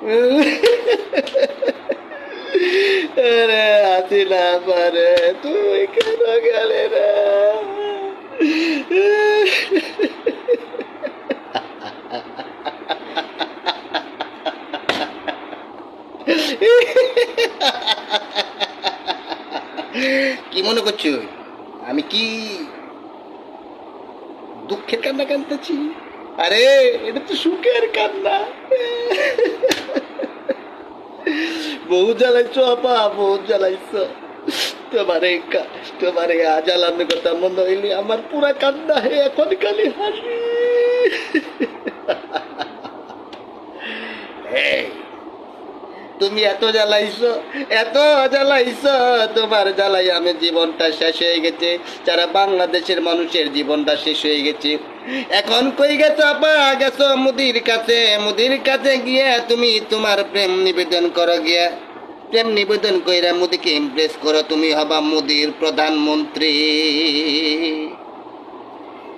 আরে হাসি না পারে, তুই কেন গেলে রে? কি মনে করছো আমি কি দুঃখের কান্না কাঁদতেছি? আরে এটা তো সুখের কান্না। বহু জ্বালাইছো আপা, বহু জ্বালাইছো। তোমারে তোমারে জ্বালানোর কথা মনে হইলে আমার পুরা কান্না হে এখন খালি হাসি। এই, তুমি এত জ্বালাইছো, এত জ্বালাইছো, তোমার জ্বালাই আমি জীবনটা শেষ হয়ে গেছে। যারা বাংলাদেশের মানুষের জীবনটা শেষ হয়ে গেছে। এখন কই গেছো আপা? গেছো মুদির কাছে, মুদির কাছে গিয়ে তুমি তোমার প্রেম নিবেদন করো, গিয়া প্রেম নিবেদন কইরা মোদিকে ইমপ্রেস করো, তুমি হবা মোদির প্রধানমন্ত্রী।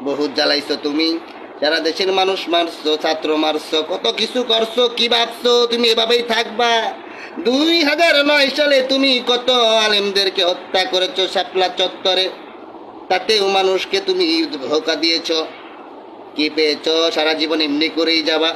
বহুত জ্বালাইছো তুমি, সারা দেশের মানুষ মারছো, ছাত্র মারছো, কত কিছু করছো। কি ভাবছো তুমি এভাবেই থাকবা? 2009 সালে তুমি কত আলেমদেরকে হত্যা করেছো শাপলা চত্বরে, তাতেও মানুষকে তুমি ধোঁকা দিয়েছো। কি পেয়েছো? সারা জীবন এমনি করেই যাবা।